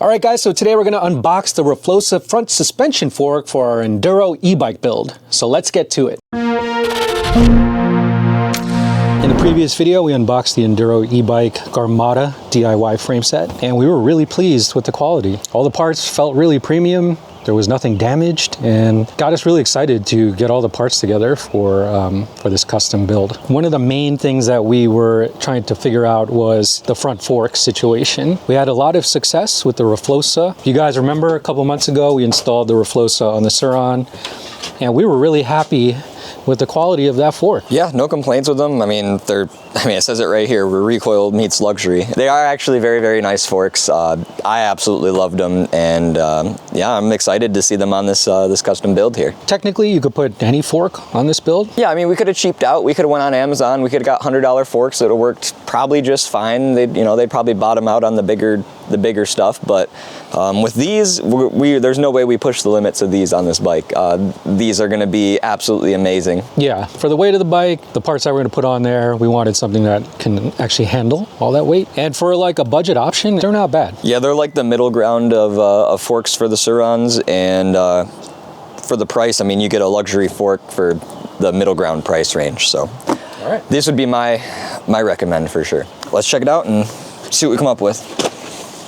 All right guys, so today we're gonna unbox the RFLOXA front suspension fork for our Enduro e-bike build. So let's get to it. In the previous video, we unboxed the Enduro e-bike Garmata DIY frame set, and we were really pleased with the quality. All the parts felt really premium. There was nothing damaged, and got us really excited to get all the parts together for this custom build. One of the main things that we were trying to figure out was the front fork situation. We had a lot of success with the RFLOXA. If you guys remember, a couple months ago, we installed the RFLOXA on the Sur-Ron, and we were really happy with the quality of that fork. Yeah, no complaints with them. I mean, it says it right here, recoil meets luxury. They are actually very, very nice forks. I absolutely loved them, and yeah, I'm excited to see them on this this custom build here. Technically, you could put any fork on this build. Yeah, I mean, we could have cheaped out. We could have went on Amazon. We could have got $100 forks that would have worked probably just fine. They'd probably bottom out on the bigger stuff, but with these, there's no way we push the limits of these on this bike. These are going to be absolutely amazing. Yeah, for the weight of the bike, the parts that we're going to put on there, we wanted something that can actually handle all that weight. And for like a budget option, they're not bad. Yeah, they're like the middle ground of forks for the Sur-Rons, and for the price, I mean, you get a luxury fork for the middle ground price range. So all right, this would be my recommend for sure. Let's check it out and see what we come up with.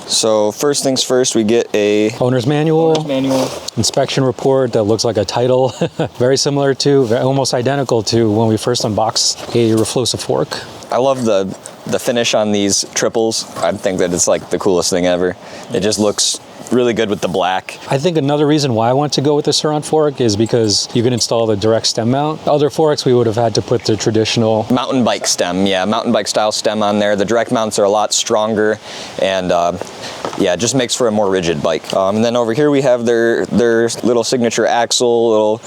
So first things first, we get a owner's manual, inspection report that looks like a title. Very similar to, almost identical to when we first unboxed a RFLOXA fork. I love the finish on these triples. I think that it's like the coolest thing ever. It just looks really good with the black. I think another reason why I want to go with the Sur-Ron fork is because you can install the direct stem mount. Other forks, we would have had to put the traditional mountain bike stem, mountain bike style stem on there. The direct mounts are a lot stronger, and yeah, it just makes for a more rigid bike. And then over here we have their little signature axle,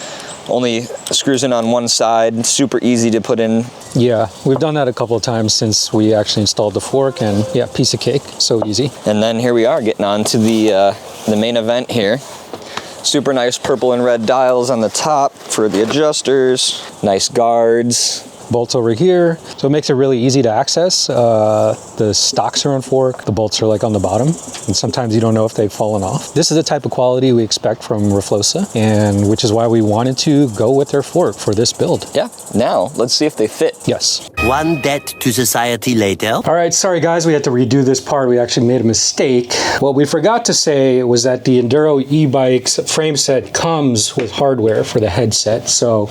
only screws in on one side, super easy to put in. Yeah, we've done that a couple of times since we actually installed the fork, and yeah, piece of cake, so easy. And then here we are getting on to the main event here. Super nice purple and red dials on the top for the adjusters, nice guards. Bolts over here, so it makes it really easy to access. The stock Sur-Ron fork, the bolts are like on the bottom, and sometimes you don't know if they've fallen off. This is the type of quality we expect from RFLOXA, and which is why we wanted to go with their fork for this build. Yeah, now let's see if they fit. Yes. One debt to society later. All right, sorry guys, we had to redo this part. We actually made a mistake. What we forgot to say was that the Enduro e-bike's frame set comes with hardware for the headset, so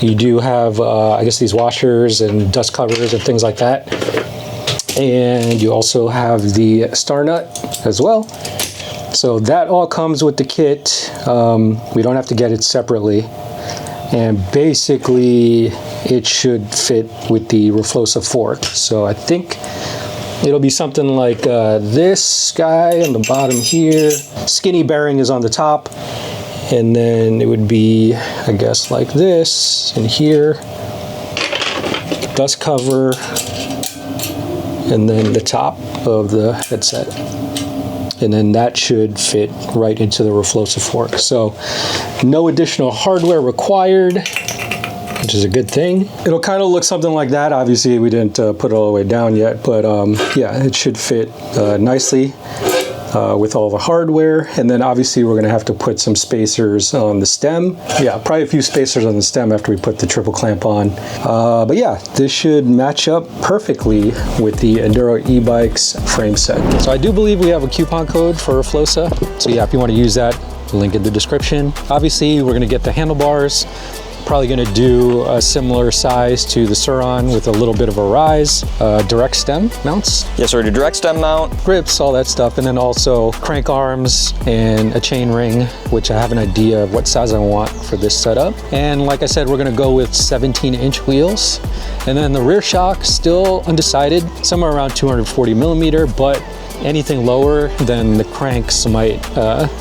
you do have, I guess, these washers and dust covers and things like that. And you also have the star nut as well. So that all comes with the kit. We don't have to get it separately. And basically, it should fit with the RFLOXA fork. So I think it'll be something like this guy on the bottom here. Skinny bearing is on the top. And then it would be, I guess, like this in here, dust cover, and then the top of the headset. And then that should fit right into the RFLOXA fork. So no additional hardware required, which is a good thing. It'll kind of look something like that. Obviously, we didn't put it all the way down yet, but yeah, it should fit nicely. With all the hardware, and then obviously we're going to have to put some spacers on the stem. Yeah, probably a few spacers on the stem after we put the triple clamp on. But yeah, this should match up perfectly with the Enduro e-bike's frame set. So I do believe we have a coupon code for RFLOXA. So yeah, if you want to use that, link in the description. Obviously, we're going to get the handlebars. Probably going to do a similar size to the Sur-Ron with a little bit of a rise. Direct stem mounts. Yes, sir, the direct stem mount. Grips, all that stuff, and then also crank arms and a chain ring, which I have an idea of what size I want for this setup. And like I said, we're going to go with 17-inch wheels. And then the rear shock, still undecided, somewhere around 240 millimeter, but anything lower than the cranks might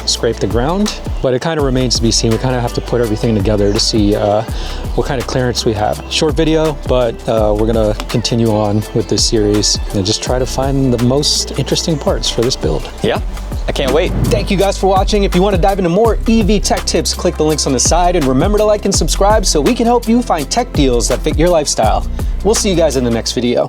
scrape the ground, but it kind of remains to be seen. We kind of have to put everything together to see what kind of clearance we have. Short video, but we're gonna continue on with this series and just try to find the most interesting parts for this build. Yeah, I can't wait. Thank you guys for watching. If you want to dive into more EV tech tips, click the links on the side, and remember to like and subscribe so we can help you find tech deals that fit your lifestyle. We'll see you guys in the next video.